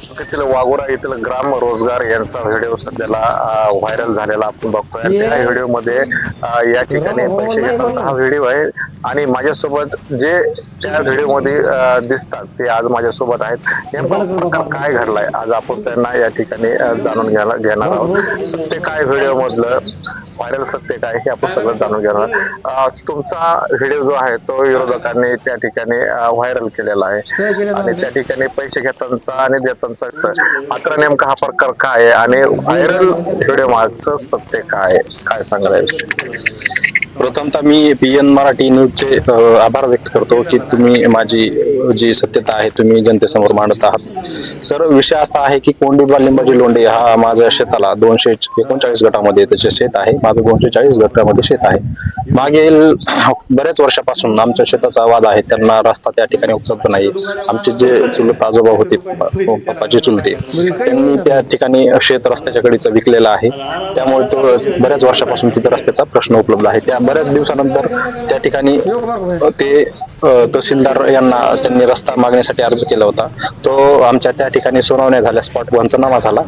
तालुक्यातील वाघोरा येथील ग्राम रोजगार यांचा व्हिडिओ सध्याला व्हायरल झालेला आपण बघतोय. आणि त्या व्हिडिओमध्ये या ठिकाणी पैसे घेताना हा व्हिडिओ आहे आणि माझ्यासोबत जे त्या व्हिडिओमध्ये दिसतात ते आज माझ्यासोबत आहेत. नेमका प्रकार काय घडलाय आज आपण त्यांना या ठिकाणी जाणून घेणार आहोत. सत्य काय व्हिडिओ मधलं, व्हायरल सत्य काय हे आपण सगळं जाणून घेणार. तुमचा व्हिडिओ जो आहे तो विरोधकांनी त्या ठिकाणी व्हायरल केलेला आहे आणि त्या ठिकाणी पैसे घेताना आणि देताना मात्र नेमका हा प्रकार काय आहे आणि व्हायरल व्हिडिओ मागचं सत्य काय, काय सांगायला? प्रथमतः मी PN मराठी न्यूजचे आभार व्यक्त करतो की तुम्ही माझी जी सत्यता आहे तुम्ही जनतेसमोर मांडत आहात. तर विषय असा आहे की कोंडीबा लिंबाजी लोंढे हा माझ्या शेताला 239 गटामध्ये त्याचे शेत आहे. माझं 240 गटामध्ये शेत आहे. मागील बऱ्याच वर्षापासून आमच्या शेताचा वाद आहे. त्यांना रस्ता त्या ठिकाणी उपलब्ध नाही. आमचे जे चुलत आजोबा होते, पप्पाचे चुलते, त्यांनी त्या ठिकाणी शेत रस्त्याच्या कडीचं विकलेलं आहे. त्यामुळे तो बऱ्याच वर्षापासून तिथे रस्त्याचा प्रश्न उपलब्ध आहे. त्या बऱ्याच दिवसानंतर त्या ठिकाणी ते तहसीलदार यांना त्यांनी रस्ता मागण्यासाठी अर्ज केला होता. तो आमच्या त्या ठिकाणी सुनावण्या झाल्या, स्पॉट पंचनामा झाला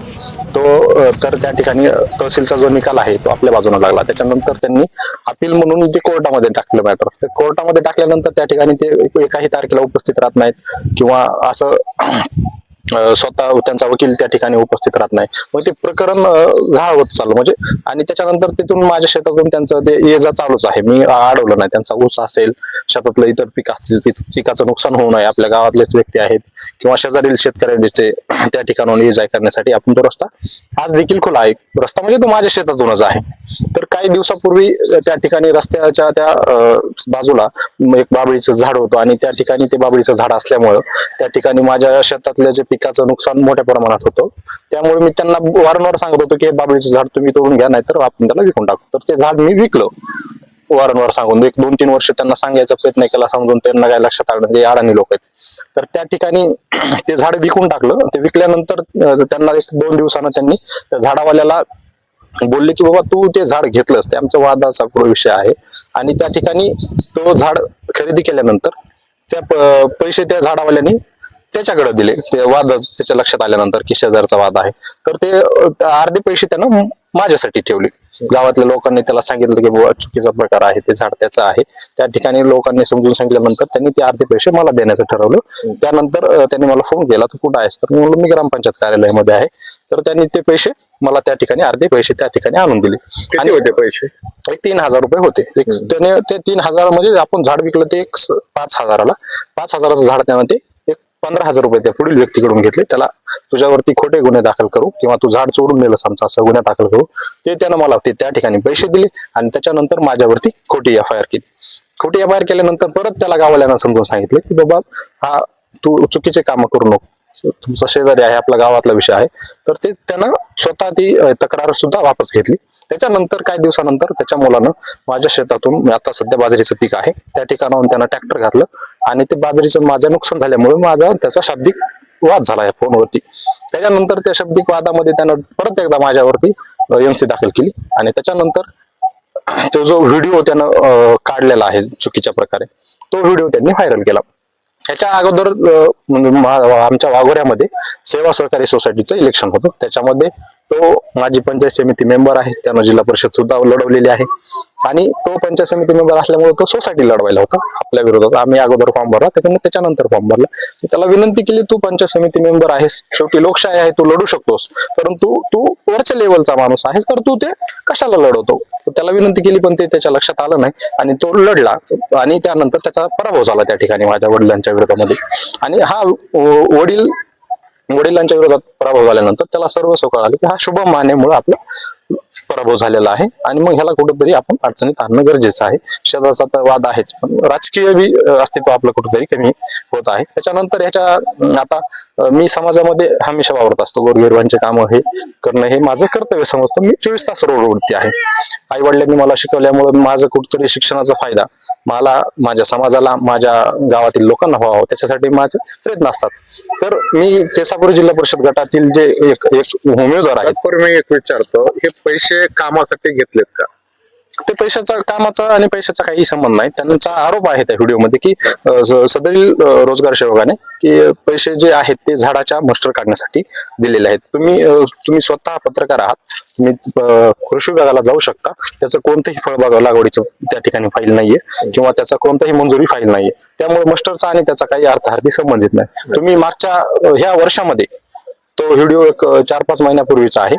तो. तर त्या ठिकाणी तहसीलचा जो निकाल आहे तो आपल्या बाजूने लागला. त्याच्यानंतर त्यांनी अपील म्हणून ते कोर्टामध्ये टाकलं मॅटर. ते कोर्टामध्ये टाकल्यानंतर त्या ठिकाणी ते एकाही तारखेला उपस्थित राहत नाहीत किंवा असं स्वतः त्यांचा वकील त्या ठिकाणी उपस्थित राहत नाही. मग ते प्रकरण घाळ होत चाललं म्हणजे. आणि त्याच्यानंतर तिथून माझ्या शेतातून त्यांचं ते ये जा चालूच आहे. मी अडवलं नाही. त्यांचा ऊस असेल, शेतातलं इतर पीक असतील, पिकाचं नुकसान होऊ नये, आपल्या गावातलेच व्यक्ती आहेत किंवा शेजारील शेतकऱ्यांचे त्या ठिकाणाहून ये जा करण्यासाठी आपण तो रस्ता आज देखील खुला आहे. रस्ता म्हणजे तो माझ्या शेतातूनच आहे. तर काही दिवसापूर्वी त्या ठिकाणी रस्त्याच्या त्या बाजूला एक बाबळीचं झाड होतं आणि त्या ठिकाणी ते बाबळीचं झाड असल्यामुळं त्या ठिकाणी माझ्या शेतातल्या जे पिकाचं नुकसान मोठ्या प्रमाणात होतं. त्यामुळे मी त्यांना वारंवार सांगत होतो की बाबळीचं झाड तुम्ही तोडून घ्या, नाहीतर आपण त्याला विकून टाकू. तर ते झाड मी विकलं वारंवार सांगून. 1-2-3 वर्ष त्यांना सांगायचा प्रयत्न केला, समजून त्यांना काय लक्षात आलं नाही, अडाणी लोक आहेत. तर त्या ठिकाणी ते झाड विकून टाकलं. ते विकल्यानंतर त्यांना 1-2 दिवसानं त्यांनी त्या झाडावाल्याला बोलले की बाबा तू ते झाड घेतलंस, ते आमच्या वादाचा पुढे विषय आहे. आणि त्या ठिकाणी तो झाड खरेदी केल्यानंतर त्या पैसे त्या झाडावाल्यानी त्याच्याकडे दिले. ते वाद त्याच्या लक्षात आल्यानंतर की शेजारचा वाद आहे. तर ते अर्धे पैसे त्यानं माझ्यासाठी ठेवले. गावातल्या लोकांनी त्याला सांगितलं की बाबा चुकीचा प्रकार आहे, ते झाड त्याचं आहे. त्या ठिकाणी लोकांनी समजून सांगितल्यानंतर त्यांनी ते अर्धे पैसे मला देण्याचं ठरवलं. त्यानंतर त्यांनी मला फोन केला, तू कुठं आहेस? तर मी म्हणलं मी ग्रामपंचायत कार्यालयामध्ये आहे. तर त्यांनी ते पैसे मला त्या ठिकाणी अर्धे पैसे त्या ठिकाणी आणून दिले. किती होते पैसे? 3,000 रुपये होते. त्याने ते 3,000 म्हणजे आपण झाड विकलं ते 5,000ला. 5,000चं झाड त्यानं ते 15,000 रुपये त्या पुढील व्यक्तीकडून घेतले. त्याला तुझ्यावरती खोटे गुन्हे दाखल करू किंवा तू झाड चोरून नेलंस आमचा असं गुन्हे दाखल करू, ते त्यानं मला त्या ठिकाणी पैसे दिले. आणि त्याच्यानंतर माझ्यावरती खोटी FIR केली. खोटी FIR केल्यानंतर परत त्याला गावाल्यांना समजून सांगितलं की बाबा हा तू चुकीचे कामं करू नको, तुमचा शेजारी आहे, आपल्या गावातला विषय आहे. तर ते त्यानं स्वतः ती तक्रार सुद्धा वापस घेतली. त्याच्यानंतर काही दिवसानंतर त्याच्या मुलानं माझ्या शेतातून, आता सध्या बाजरीचं पीक आहे त्या ठिकाणाहून त्यानं ट्रॅक्टर घातलं आणि ते बाजरीचं माझं नुकसान झाल्यामुळे माझा त्याचा शाब्दिक वाद झाला आहे फोनवरती. त्याच्यानंतर त्या शाब्दिक वादामध्ये त्यानं परत एकदा माझ्यावरती NC दाखल केली. आणि त्याच्यानंतर तो जो व्हिडिओ त्यानं काढलेला आहे चुकीच्या प्रकारे, तो व्हिडिओ त्यांनी व्हायरल केला. ह्याच्या अगोदर आमच्या वाघोऱ्यामध्ये सेवा सहकारी सोसायटीचं इलेक्शन होतं. त्याच्यामध्ये तो माझी पंचायत समिती मेंबर आहे. त्यानं जिल्हा परिषद सुद्धा लढवलेली आहे. आणि तो पंचायत समिती मेंबर असल्यामुळे तो सोसायटी लढवायला होता आपल्या विरोधात. आम्ही अगोदर फॉर्म भरला, त्याच्यानंतर फॉर्म भरला. त्याला विनंती केली, तू पंचायत समिती मेंबर आहेस, शेवटी लोकशाही आहे, तू लढू शकतोस, परंतु तू वरच्या लेवलचा माणूस आहेस, तर तू ते कशाला लढवतो? त्याला विनंती केली पण ते त्याच्या लक्षात आलं नाही आणि तो लढला. आणि त्यानंतर त्याचा पराभव झाला त्या ठिकाणी माझ्या वडिलांच्या विरोधामध्ये. आणि हा वडिलांच्या विरोधात पराभव झाल्यानंतर त्याला सर्व कळालं की हा शुभम मानेमुळे आपला पराभव झालेला आहे. आणि मग ह्याला कुठेतरी आपण अडचणीत आणणं गरजेचं आहे. शेजारचा तर वाद आहेच, पण राजकीय बी अस्तित्व आपलं कुठेतरी कमी होत आहे. त्याच्यानंतर ह्याच्या आता मी समाजामध्ये हमेशा वावरत असतो. गोरगरिबांचे कामं हे करणं हे माझं कर्तव्य समजतो. मी 24 तास रोडवरती आहे. आई वडिलांनी मला शिकवल्यामुळे माझं कुठेतरी शिक्षणाचा फायदा मला, माझ्या समाजाला, माझ्या गावातील लोकांना व्हावं, त्याच्यासाठी माझे प्रयत्न असतात. तर मी केसापूर जिल्हा परिषद गटातील जे एक उमेदवार आहेत. मी एक विचारतो, हे पैसे कामासाठी घेतलेत का? ते पैशाचा कामाचा आणि पैशाचा काही संबंध नाही. त्यांचा आरोप आहे त्या व्हिडिओमध्ये की सदरील रोजगार सेवकाने की पैसे जे आहेत ते झाडाच्या मस्टर काढण्यासाठी दिलेले आहेत. तुम्ही स्वतः पत्रकार आहात, तुम्ही कृषी विभागाला जाऊ शकता. त्याचं कोणतंही फळबाग लागवडीचं त्या ठिकाणी फाईल नाहीये किंवा त्याचा कोणताही मंजुरी फाईल नाहीये. त्यामुळे मस्टरचा आणि त्याचा काही अर्थार्थी संबंधित नाही. तुम्ही मागच्या ह्या वर्षामध्ये तो व्हिडिओ एक 4-5 महिन्यापूर्वीचा आहे.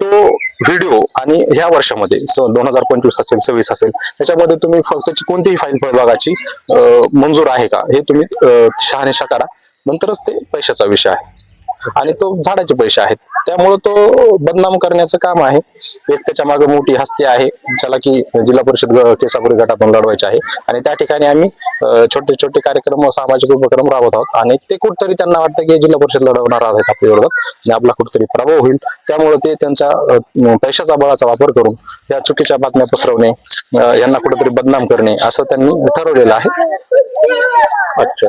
तो व्हिडिओ आणि ह्या वर्षामध्ये 2025 असेल 26 असेल त्याच्यामध्ये तुम्ही त्याची कोणतीही फाईल फळबागाची मंजूर आहे का हे तुम्ही शहानिशा करा. नंतरच ते पैशाचा विषय आहे आणि तो झाडाचे पैसे आहेत. त्यामुळे तो बदनाम करण्याचं काम आहे. एक त्याच्या मागे मोठी हस्ती आहे ज्याला की जिल्हा परिषद केसापुरी गटातून लढवायचे आहे आणि त्या ठिकाणी आम्ही छोटे छोटे कार्यक्रम सामाजिक उपक्रम राबवत आहोत आणि ते कुठतरी त्यांना वाटतं की जिल्हा परिषद लढवणार आहेत आपल्या विरोधात आणि आपला कुठतरी पराभव होईल. त्यामुळे ते त्यांच्या पैशाचा बळाचा वापर करून या चुकीच्या बातम्या पसरवणे, यांना कुठेतरी बदनाम करणे असं त्यांनी ठरवलेलं आहे. अच्छा.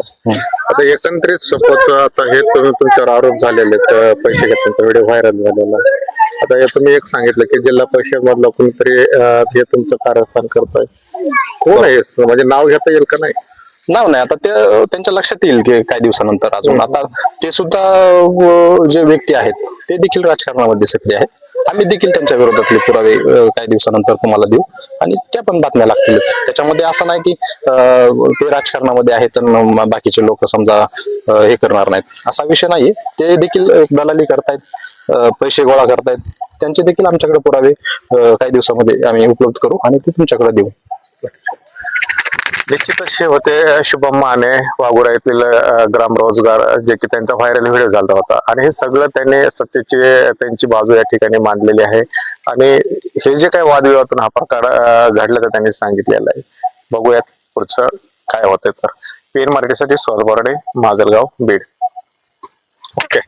आता एकंदरीत सपोज आता हे तुमच्यावर आरोप झालेले आहेत, पैसे घेतल्याचा व्हिडिओ व्हायरल झालेला आहे. आता हे तुम्ही एक सांगितलं की जिल्हा परिषद मधलं कोणतरी हे तुमचं कारस्थान करताय. कोण आहे म्हणजे नाव घेता येईल का? नाही नाव नाही, आता ते त्यांच्या लक्षात येईल की काही दिवसानंतर. अजून आता ते सुद्धा जे व्यक्ती आहेत ते देखील राजकारणामध्ये सक्रिय आहेत. आम्ही देखील त्यांच्या विरोधातले पुरावे काही दिवसानंतर तुम्हाला देऊ आणि त्या पण बातम्या लागतीलच. त्याच्यामध्ये असं नाही की ते राजकारणामध्ये आहेत तर बाकीचे लोक समजा हे करणार नाहीत, असा विषय नाहीये. ते देखील दलाली करतायत, पैसे गोळा करतायत. त्यांचे देखील आमच्याकडे पुरावे काही दिवसामध्ये आम्ही उपलब्ध करू आणि ते तुमच्याकडे देऊ. निश्चितच हे होते शुभम माने, वाघोरा येथील ग्राम रोजगार, जे की त्यांचा व्हायरल व्हिडिओ झाला होता आणि हे सगळं त्यांनी सत्तेची त्यांची बाजू या ठिकाणी मांडलेली आहे आणि हे जे काही वादविवादातून हा प्रकार घडल्याचं त्यांनी सांगितलेलं आहे. बघूयात पुढचं काय होतंय. तर PN मराठीसाठी सुहास बोराडे, माजलगाव, बीड. ओके.